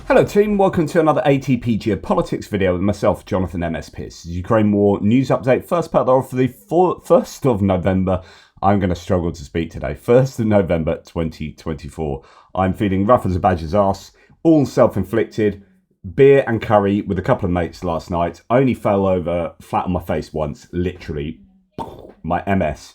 Hello team, welcome to another ATP Geopolitics video with myself, Jonathan MS Pearce. Ukraine War News Update, first part of the 1st of November. I'm going to struggle to speak today. 1st of November 2024. I'm feeling rough as a badger's arse, all self-inflicted. Beer and curry with a couple of mates last night. I only fell over flat on my face once, literally. My MS.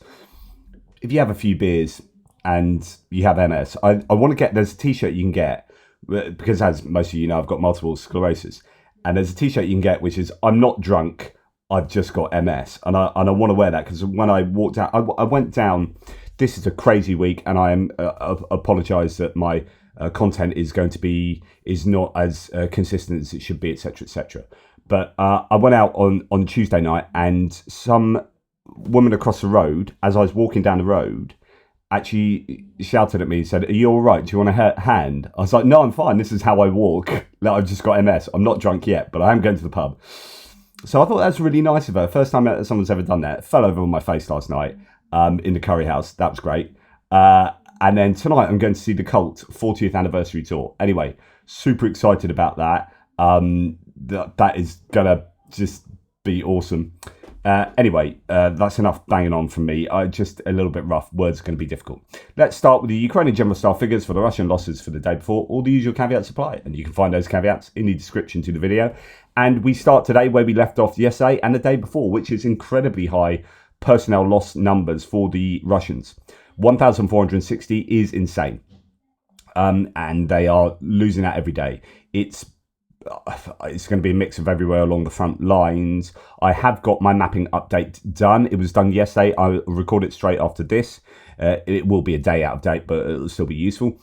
If you have a few beers and you have MS, I want to get, there's a t-shirt you can get. Because as most of you know, I've got multiple sclerosis, and there's a t-shirt you can get which is I'm not drunk, I've just got MS, and I want to wear that because when I walked out, I went down. This is a crazy week, and I am apologise that my content is not as consistent as it should be, etc., etc. But I went out on Tuesday night, and some woman across the road, as I was walking down the road, actually shouted at me and said, "Are you all right? Do you want a hand?" I was like, "No, I'm fine. This is how I walk. Like, I've just got MS. I'm not drunk yet, but I am going to the pub." So I thought that's really nice of her. First time someone's ever done that. Fell over on my face last night in the curry house. That was great. And then tonight I'm going to see the Cult 40th anniversary tour. Anyway, super excited about that. That is going to just be awesome. Anyway, that's enough banging on from me. Just a little bit rough. Words are going to be difficult. Let's start with the Ukrainian general staff figures for the Russian losses for the day before. All the usual caveats apply, and you can find those caveats in the description to the video. And we start today where we left off yesterday and the day before, which is incredibly high personnel loss numbers for the Russians. 1,460 is insane. And they are losing that every day. It's going to be a mix of everywhere along the front lines. I have got my mapping update done. It was done yesterday. I'll record it straight after this. It will be a day out of date, but it'll still be useful.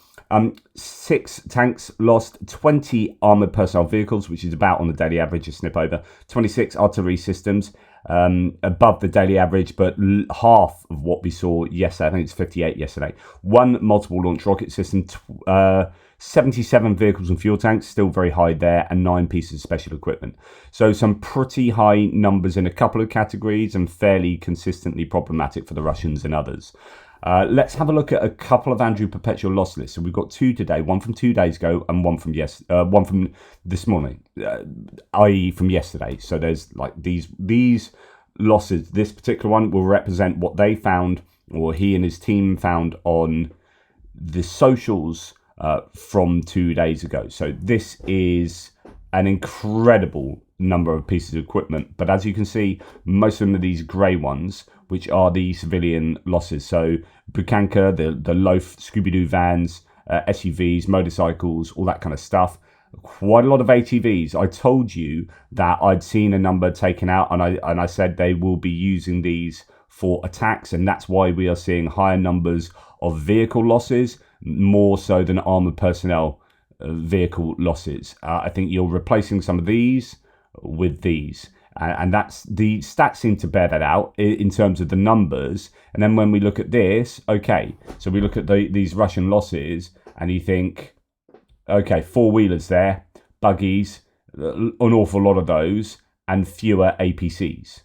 6 tanks lost, 20 armoured personnel vehicles, which is about on the daily average, a snip over. 26 artillery systems, above the daily average, but half of what we saw yesterday. I think it's 58 yesterday. 1 multiple launch rocket system, 77 vehicles and fuel tanks, still very high there, and 9 pieces of special equipment. So some pretty high numbers in a couple of categories and fairly consistently problematic for the Russians and others. Let's have a look at a couple of Andrew Perpetual loss lists. So we've got 2 today, one from 2 days ago and one from this morning, i.e. from yesterday. So there's like these losses. This particular one will represent what they found, or he and his team found on the socials from 2 days ago. So this is an incredible number of pieces of equipment, but as you can see, most of them are these grey ones, which are the civilian losses. So Bukanka, the loaf Scooby-Doo vans, SUVs, motorcycles, all that kind of stuff. Quite a lot of ATVs. I told you that I'd seen a number taken out, and I said they will be using these for attacks, and that's why we are seeing higher numbers of vehicle losses, more so than armoured personnel vehicle losses. I think you're replacing some of these with these. And that's the stats seem to bear that out in terms of the numbers. And then when we look at this, okay, so we look at these Russian losses and you think, okay, 4-wheelers there, buggies, an awful lot of those, and fewer APCs,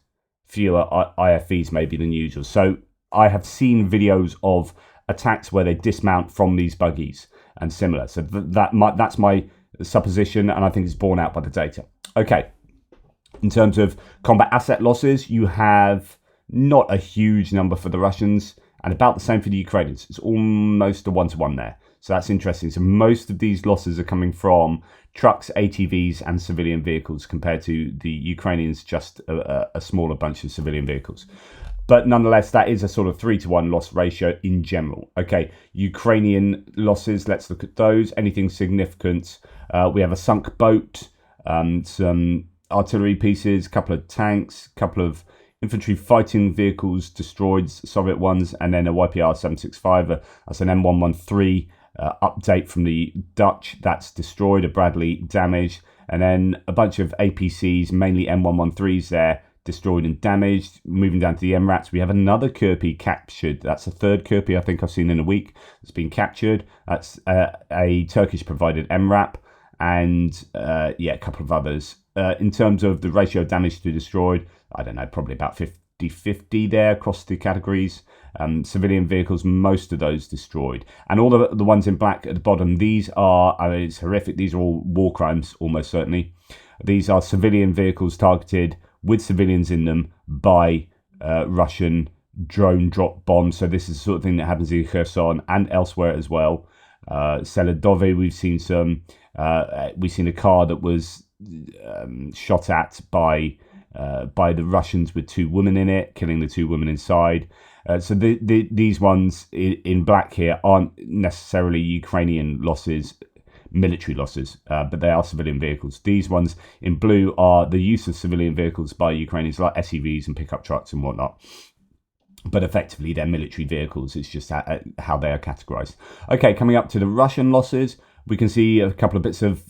fewer IFVs maybe than usual. So I have seen videos of attacks where they dismount from these buggies and similar. So that's my supposition, and I think it's borne out by the data. Okay. In terms of combat asset losses, you have not a huge number for the Russians and about the same for the Ukrainians. It's almost a one-to-one there. So that's interesting. So most of these losses are coming from trucks, ATVs and civilian vehicles compared to the Ukrainians, just a smaller bunch of civilian vehicles. But nonetheless, that is a sort of 3-to-1 loss ratio in general. Okay, Ukrainian losses, let's look at those. Anything significant? We have a sunk boat, some artillery pieces, couple of tanks, couple of infantry fighting vehicles destroyed, Soviet ones, and then a YPR 765, that's an M113 update from the Dutch, that's destroyed, a Bradley damaged, and then a bunch of APCs, mainly M113s there, destroyed and damaged. Moving down to the MRATs, we have another Kirpi captured. That's the 3rd Kirpi I think I've seen in a week that's been captured. That's a Turkish provided MRAP, and a couple of others. In terms of the ratio of damage to destroyed, I don't know, probably about 50-50 there across the categories. Civilian vehicles, most of those destroyed. And all the ones in black at the bottom, these are, I mean, it's horrific. These are all war crimes, almost certainly. These are civilian vehicles targeted with civilians in them by Russian drone drop bombs. So this is the sort of thing that happens in Kherson and elsewhere as well. Seladove, we've seen a car that was shot at by the Russians with 2 women in it, killing the 2 women inside. So these ones in black here aren't necessarily Ukrainian losses, military losses, but they are civilian vehicles. These ones in blue are the use of civilian vehicles by Ukrainians, like SUVs and pickup trucks and whatnot. But effectively, they're military vehicles. It's just how they are categorized. Okay, coming up to the Russian losses, we can see a couple of bits of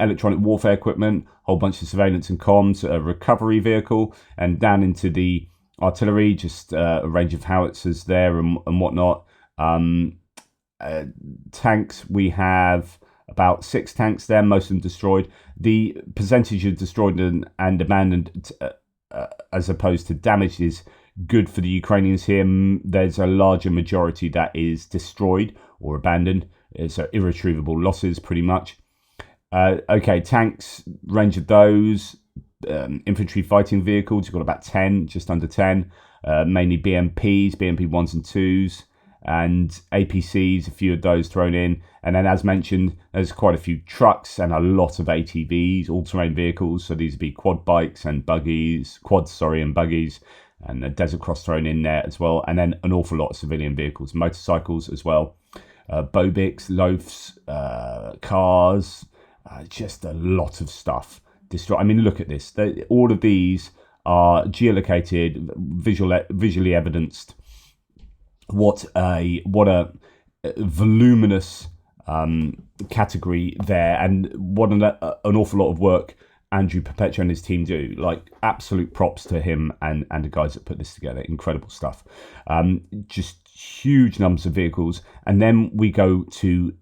electronic warfare equipment, a whole bunch of surveillance and comms, a recovery vehicle, and down into the artillery, just a range of howitzers there and whatnot. Tanks, we have about 6 tanks there, most of them destroyed. The percentage of destroyed and abandoned as opposed to damaged is good for the Ukrainians here. There's a larger majority that is destroyed or abandoned, so irretrievable losses pretty much. Okay, tanks, range of those. Infantry fighting vehicles, you've got about 10, just under 10, mainly BMPs, BMP 1s and 2s, and APCs, a few of those thrown in. And then, as mentioned, there's quite a few trucks and a lot of ATVs, all-terrain vehicles. So these would be quads and buggies, and a Desert Cross thrown in there as well. And then an awful lot of civilian vehicles, motorcycles as well, Bobiks, Loafs, cars, just a lot of stuff destroyed. I mean, look at this. All of these are geolocated, visually evidenced. What a voluminous category there, and what an awful lot of work Andrew Perpetua and his team do. Like, absolute props to him and the guys that put this together. Incredible stuff. Just huge numbers of vehicles. And then we go to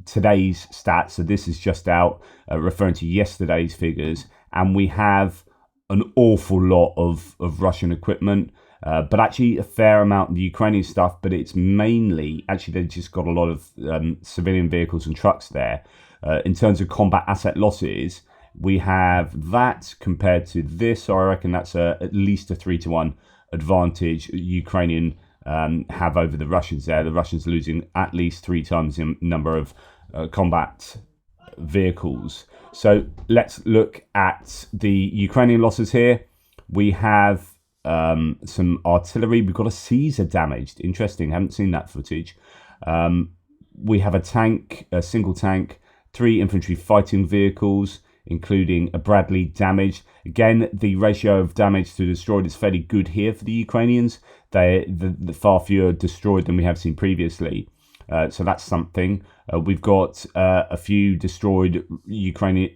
today's stats. So this is just out, referring to yesterday's figures. And we have an awful lot of Russian equipment, but actually a fair amount of the Ukrainian stuff. But it's mainly, actually, they've just got a lot of civilian vehicles and trucks there. In terms of combat asset losses, we have that compared to this. So I reckon that's at least a 3-to-1 advantage Ukrainian have over the Russians there. The Russians losing at least 3 times the number of combat vehicles. So let's look at the Ukrainian losses here. We have some artillery. We've got a Caesar damaged. Interesting. Haven't seen that footage. We have a tank, a single tank, 3 infantry fighting vehicles, including a Bradley damaged. Again, the ratio of damage to destroyed is fairly good here for the Ukrainians. The far fewer destroyed than we have seen previously. So that's something. We've got a few destroyed Ukrainian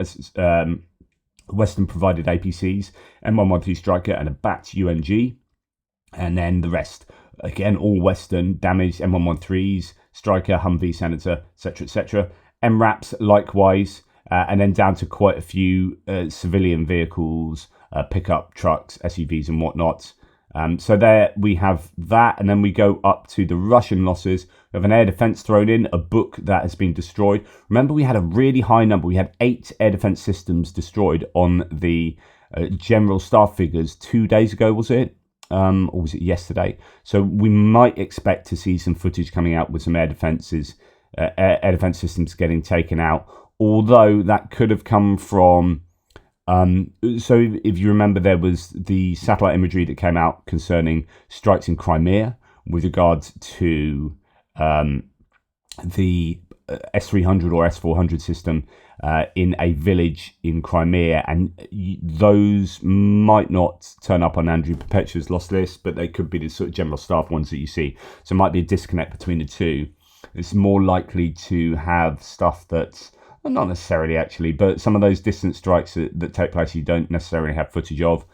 Western-provided APCs, M113 Striker and a BAT UMG. And then the rest, again, all Western damaged, M113s, Striker, Humvee, Senator, etc., etc. MRAPs, likewise. And then down to quite a few civilian vehicles, pickup trucks, SUVs and whatnot. So there we have that, and then we go up to the Russian losses. We have an air defense thrown in, a book that has been destroyed. Remember, we had a really high number. We had 8 air defense systems destroyed on the general staff figures 2 days ago, was it? Or was it yesterday? So we might expect to see some footage coming out with some air defense systems getting taken out. Although that could have come from, so if you remember, there was the satellite imagery that came out concerning strikes in Crimea with regards to the S-300 or S-400 system in a village in Crimea, and those might not turn up on Andrew Perpetua's loss list, but they could be the sort of general staff ones that you see. So it might be a disconnect between the two. It's more likely to have stuff that's not necessarily actually, but some of those distant strikes that take place you don't necessarily have footage of.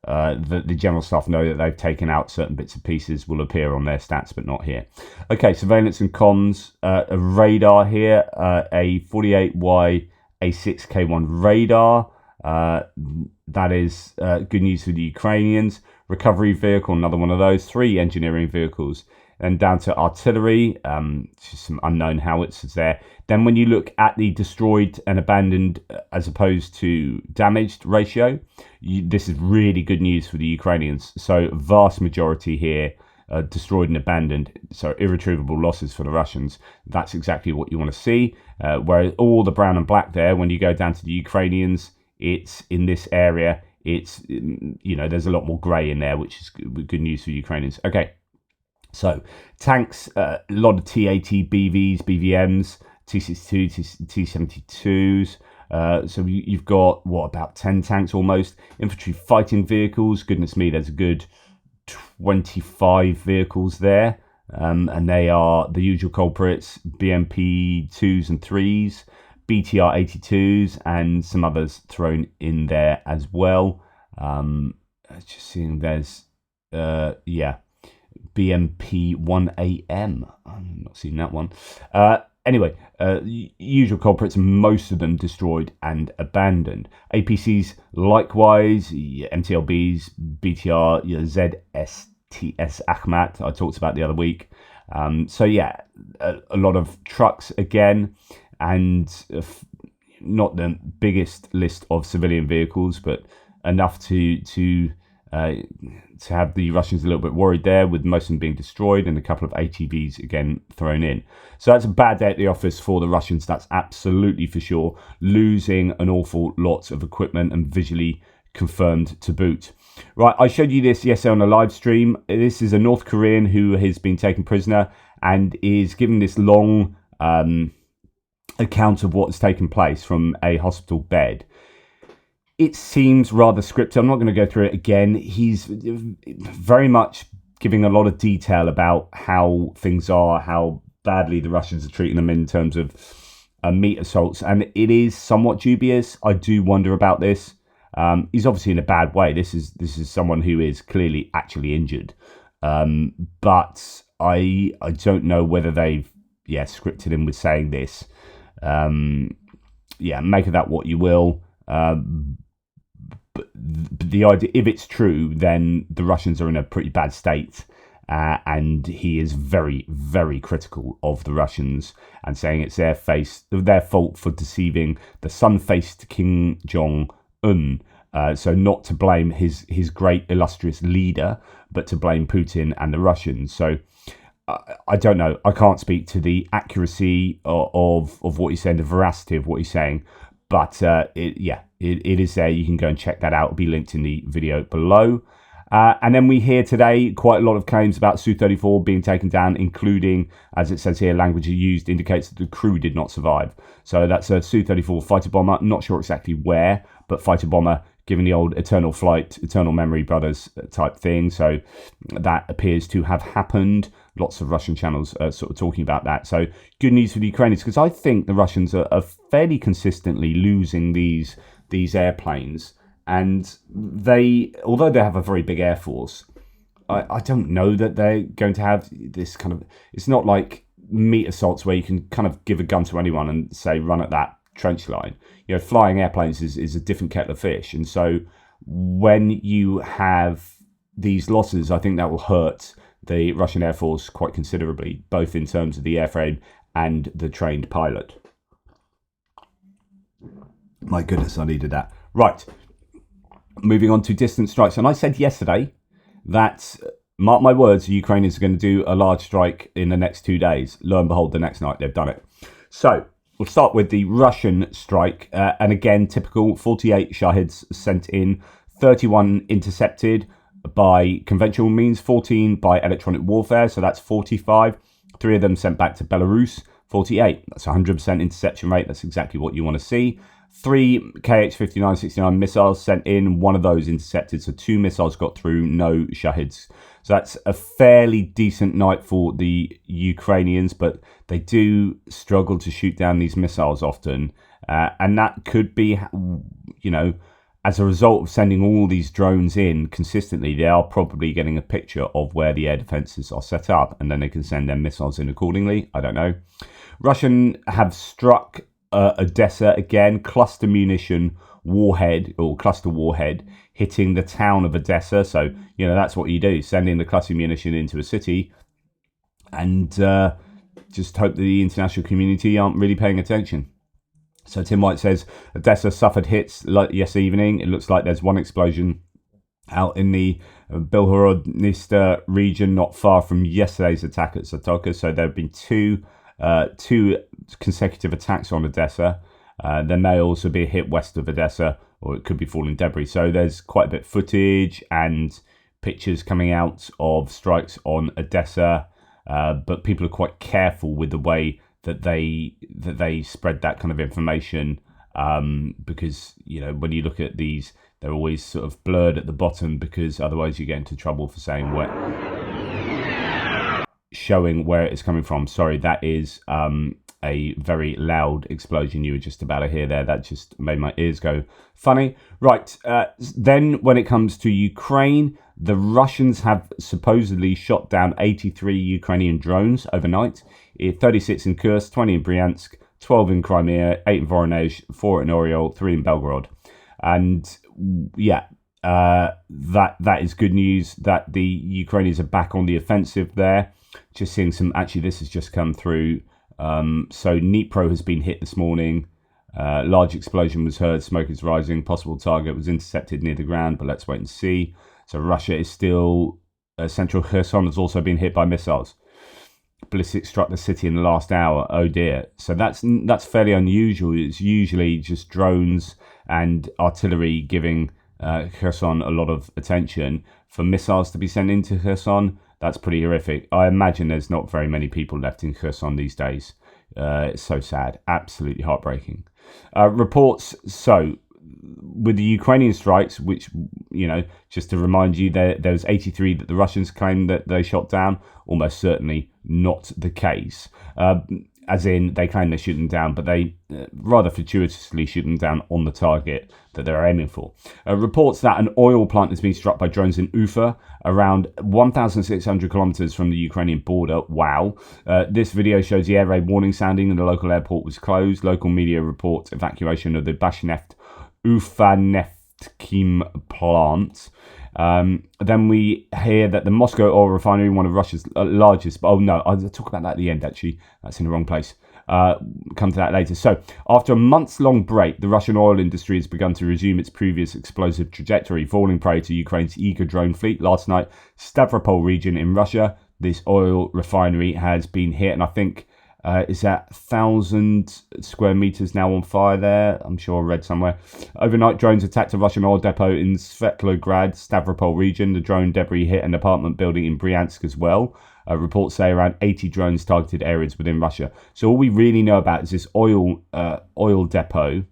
The general staff know that they've taken out certain bits and pieces will appear on their stats, but not here. Okay, surveillance and comms, a radar here, a 48Y A6K1 radar. That is good news for the Ukrainians. recovery vehicle, another one of those, 3 engineering vehicles, and down to artillery, just some unknown howitzers there. Then when you look at the destroyed and abandoned as opposed to damaged ratio, this is really good news for the Ukrainians. So vast majority here destroyed and abandoned, so irretrievable losses for the Russians. That's exactly what you want to see. Whereas all the brown and black there, when you go down to the Ukrainians, it's in this area, it's, there's a lot more grey in there, which is good news for Ukrainians. Okay. So tanks, a lot of T-80 BVs, BVMs, T-62, T-72s. So you've got, about 10 tanks almost. Infantry fighting vehicles, goodness me, there's a good 25 vehicles there. And they are the usual culprits, BMP 2s and 3s, BTR 82s, and some others thrown in there as well. Just seeing there's, BMP 1AM. I'm not seeing that one. Anyway, usual culprits, most of them destroyed and abandoned. APCs likewise, MTLBs, BTR, ZSTS Akhmat, I talked about the other week. So yeah, a lot of trucks again, and not the biggest list of civilian vehicles, but enough to have the Russians a little bit worried there, with most of them being destroyed and a couple of ATVs again thrown in. So that's a bad day at the office for the Russians, that's absolutely for sure. Losing an awful lot of equipment, and visually confirmed to boot. Right, I showed you this yesterday on a live stream. This is a North Korean who has been taken prisoner and is giving this long account of what's taken place from a hospital bed. It seems rather scripted. I'm not going to go through it again. He's very much giving a lot of detail about how things are, how badly the Russians are treating them in terms of meat assaults. And it is somewhat dubious. I do wonder about this. He's obviously in a bad way. This is someone who is clearly actually injured. But I don't know whether they've scripted him with saying this. Make of that what you will. But the idea, if it's true, then the Russians are in a pretty bad state, and he is very, very critical of the Russians and saying it's their fault for deceiving the sun-faced Kim Jong-un. So not to blame his great illustrious leader, but to blame Putin and the Russians. So I don't know. I can't speak to the accuracy of what he's saying, the veracity of what he's saying. But it is there. You can go and check that out. It'll be linked in the video below. And then we hear today quite a lot of claims about Su-34 being taken down, including, as it says here, language used indicates that the crew did not survive. So that's a Su-34 fighter bomber. Not sure exactly where, but fighter bomber, given the old eternal flight, eternal memory brothers type thing. So that appears to have happened. Lots of Russian channels are sort of talking about that. So good news for the Ukrainians, because I think the Russians are fairly consistently losing these airplanes. And although they have a very big air force, I don't know that they're going to have this kind of... It's not like meat assaults where you can kind of give a gun to anyone and say, run at that trench line. Flying airplanes is a different kettle of fish. And so when you have these losses, I think that will hurt the Russian Air Force quite considerably, both in terms of the airframe and the trained pilot. My goodness, I needed that. Right, moving on to distant strikes. And I said yesterday that, mark my words, the Ukrainians are going to do a large strike in the next 2 days. Lo and behold, the next night they've done it. So we'll start with the Russian strike. And again, typical 48 Shahids sent in, 31 intercepted by conventional means, 14 by electronic warfare, so that's 45. 3 of them sent back to Belarus, 48. That's 100% interception rate. That's exactly what you want to see. 3 KH-59-69 missiles sent in, 1 of those intercepted, so 2 missiles got through, no Shahids. So that's a fairly decent night for the Ukrainians, but they do struggle to shoot down these missiles often. And that could be, as a result of sending all these drones in consistently, they are probably getting a picture of where the air defences are set up, and then they can send their missiles in accordingly. I don't know. Russian have struck Odessa again, cluster munition warhead or cluster warhead hitting the town of Odessa. So, that's what you do, sending the cluster munition into a city and just hope the international community aren't really paying attention. So Tim White says Odessa suffered hits yesterday evening. It looks like there's one explosion out in the Bilhorodnista region, not far from yesterday's attack at Satoka. So there have been two consecutive attacks on Odessa. There may also be a hit west of Odessa, or it could be falling debris. So there's quite a bit of footage and pictures coming out of strikes on Odessa, but people are quite careful with the way that they spread that kind of information, because when you look at these, they're always sort of blurred at the bottom, because otherwise you get into trouble for showing where it's coming from. Sorry, that is a very loud explosion you were just about to hear there. That just made my ears go funny. Right, then when it comes to Ukraine, the Russians have supposedly shot down 83 Ukrainian drones overnight. 36 in Kursk, 20 in Bryansk, 12 in Crimea, 8 in Voronezh, 4 in Oriol, 3 in Belgorod. And that is good news that the Ukrainians are back on the offensive there. Just seeing actually this has just come through. So Dnipro has been hit this morning. Large explosion was heard, smoke is rising, possible target was intercepted near the ground, but let's wait and see. So Russia is still, central Kherson has also been hit by missiles. Ballistics struck the city in the last hour. Oh dear. So that's fairly unusual. It's usually just drones and artillery giving Kherson a lot of attention. For missiles to be sent into Kherson, that's pretty horrific. I imagine there's not very many people left in Kherson these days. It's so sad. Absolutely heartbreaking. Reports, so with the Ukrainian strikes, which, just to remind you, there was 83 that the Russians claimed that they shot down. Almost certainly not the case. As in, they claim they shoot them down, but they rather fortuitously shoot them down on the target that they're aiming for. Reports that an oil plant has been struck by drones in Ufa, around 1,600 kilometers from the Ukrainian border. Wow. This video shows the air raid warning sounding and the local airport was closed. Local media report evacuation of the Bashneft Ufaneftkim plant. Then we hear that the Moscow oil refinery, one of Russia's largest, oh no, I'll talk about that at the end actually, that's in the wrong place, come to that later. So after a months-long break, the Russian oil industry has begun to resume its previous explosive trajectory, falling prey to Ukraine's eager drone fleet. Last night, Stavropol region in Russia, this oil refinery has been hit, and I think is that 1,000 square meters now on fire there? I'm sure I read somewhere. Overnight, drones attacked a Russian oil depot in Svetlograd, Stavropol region. The drone debris hit an apartment building in Bryansk as well. Reports say around 80 drones targeted areas within Russia. So all we really know about is this oil depot.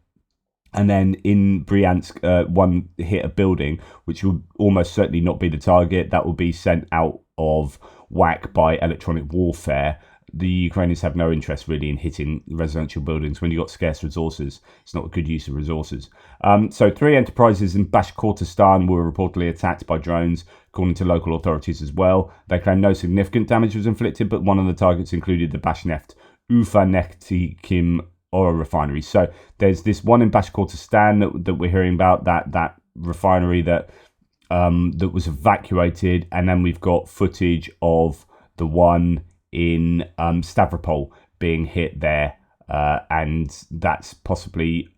And then in Bryansk, one hit a building, which will almost certainly not be the target. That will be sent out of whack by electronic warfare. The Ukrainians have no interest really in hitting residential buildings. When you've got scarce resources, it's not a good use of resources. So 3 enterprises in Bashkortostan were reportedly attacked by drones, according to local authorities as well. They claim no significant damage was inflicted, but one of the targets included the Bashneft Ufaneftkim oil refinery. So there's this one in Bashkortostan that we're hearing about, that refinery that was evacuated, and then we've got footage of the one in Stavropol being hit there, and that's possibly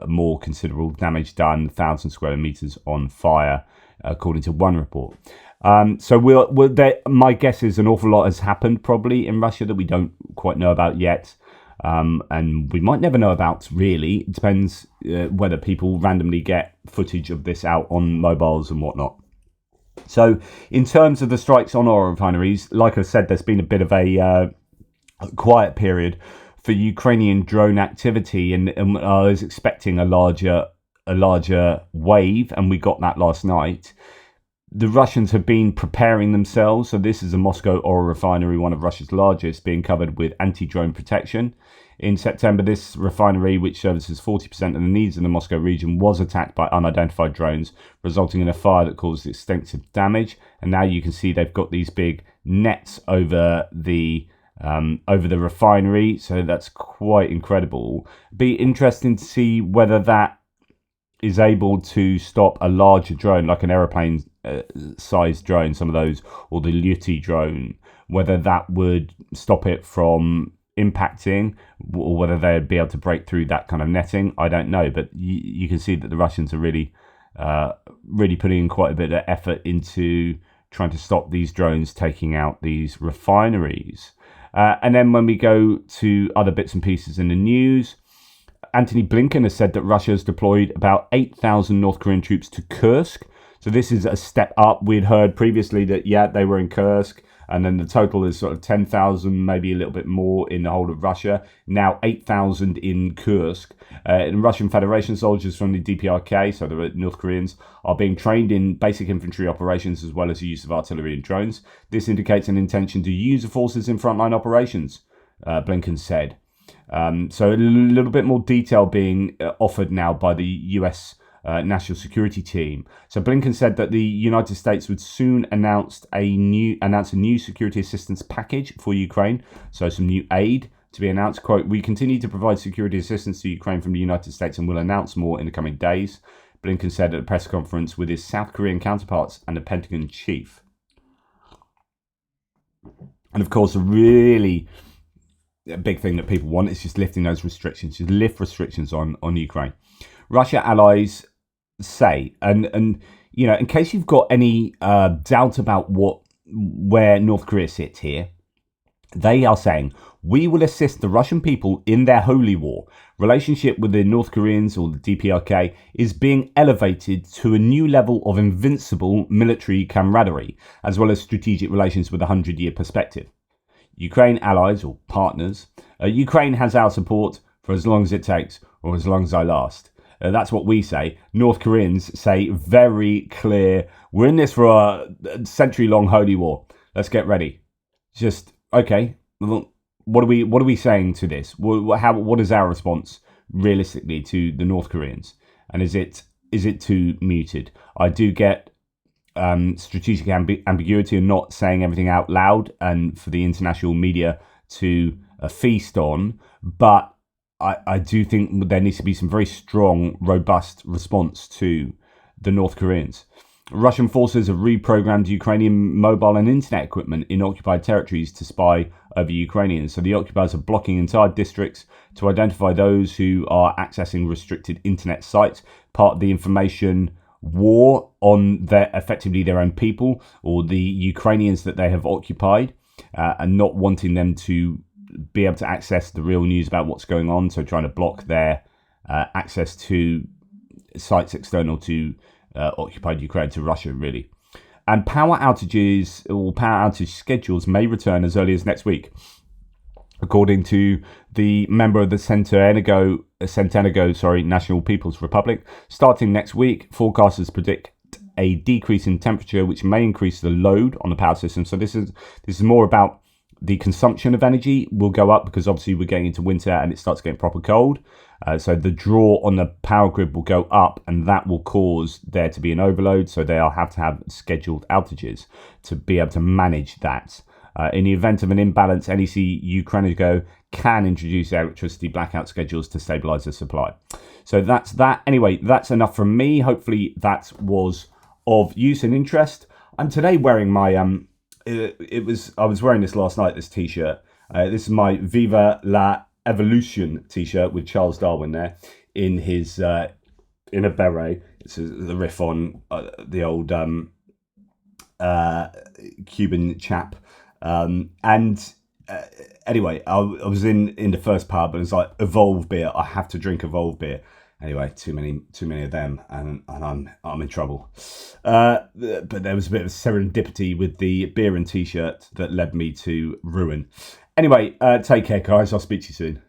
more considerable damage done, 1,000 square meters on fire, according to one report. So my guess is an awful lot has happened probably in Russia that we don't quite know about yet, and we might never know about really. It depends whether people randomly get footage of this out on mobiles and whatnot. So in terms of the strikes on oil refineries, like I said, there's been a bit of a quiet period for Ukrainian drone activity, and I was expecting a larger wave, and we got that last night. The Russians have been preparing themselves. So this is a Moscow oil refinery, one of Russia's largest, being covered with anti-drone protection. In September, this refinery, which services 40% of the needs in the Moscow region, was attacked by unidentified drones, resulting in a fire that caused extensive damage. And now you can see they've got these big nets over the over the refinery. So that's quite incredible. Be interesting to see whether that is able to stop a larger drone, like an aeroplane sized drone, some of those, or the Yeti drone, whether that would stop it from impacting, or whether they'd be able to break through that kind of netting. I don't know, but you can see that the Russians are really putting in quite a bit of effort into trying to stop these drones taking out these refineries. And then when we go to other bits and pieces in the news, Antony Blinken has said that Russia has deployed about 8,000 North Korean troops to Kursk. So this is a step up. We'd heard previously that, they were in Kursk, and then the total is sort of 10,000, maybe a little bit more in the whole of Russia. Now 8,000 in Kursk. And Russian Federation soldiers from the DPRK, so the North Koreans, are being trained in basic infantry operations as well as the use of artillery and drones. This indicates an intention to use the forces in frontline operations, Blinken said. So a little bit more detail being offered now by the US National Security Team. So Blinken said that the United States would soon announce a new security assistance package for Ukraine. So some new aid to be announced. Quote, "We continue to provide security assistance to Ukraine from the United States and will announce more in the coming days," Blinken said at a press conference with his South Korean counterparts and the Pentagon chief. And of course, a really big thing that people want is just lifting those restrictions, just lift restrictions on Ukraine. Russia allies say, and in case you've got any doubt about where North Korea sits here, they are saying, "We will assist the Russian people in their holy war. Relationship with the North Koreans, or the DPRK, is being elevated to a new level of invincible military camaraderie, as well as strategic relations with a 100-year perspective. Ukraine allies or partners, Ukraine has our support for as long as it takes, or as long as I last." That's what we say. North Koreans say very clear, we're in this for a century-long holy war. Let's get ready. Just, okay, what are we saying to this? What is our response realistically to the North Koreans? And is it too muted? I do get strategic ambiguity and not saying everything out loud and for the international media to feast on, but I do think there needs to be some very strong, robust response to the North Koreans. Russian forces have reprogrammed Ukrainian mobile and internet equipment in occupied territories to spy over Ukrainians. So the occupiers are blocking entire districts to identify those who are accessing restricted internet sites, part of the information war on effectively their own people, or the Ukrainians that they have occupied, and not wanting them to be able to access the real news about what's going on. So trying to block their access to sites external to occupied Ukraine, to Russia, really. And power outages or power outage schedules may return as early as next week, according to the member of the Centenago, National People's Republic. Starting next week, forecasters predict a decrease in temperature, which may increase the load on the power system. So this is more about the consumption of energy will go up, because obviously we're getting into winter and it starts getting proper cold. So the draw on the power grid will go up, and that will cause there to be an overload. So they'll have to have scheduled outages to be able to manage that. In the event of an imbalance, NEC Ukrainian can introduce electricity blackout schedules to stabilize the supply. So that's that. Anyway, that's enough from me. Hopefully that was of use and interest. I'm today wearing my I was wearing this last night, this t-shirt. This is my Viva la Evolution t-shirt with Charles Darwin there in his in a beret. It's the riff on the old Cuban chap. Anyway, I was in the first pub, and it's like Evolve beer. I have to drink Evolve beer. Anyway, too many of them, and I'm in trouble. But there was a bit of serendipity with the beer and t-shirt that led me to ruin. Anyway, take care, guys. I'll speak to you soon.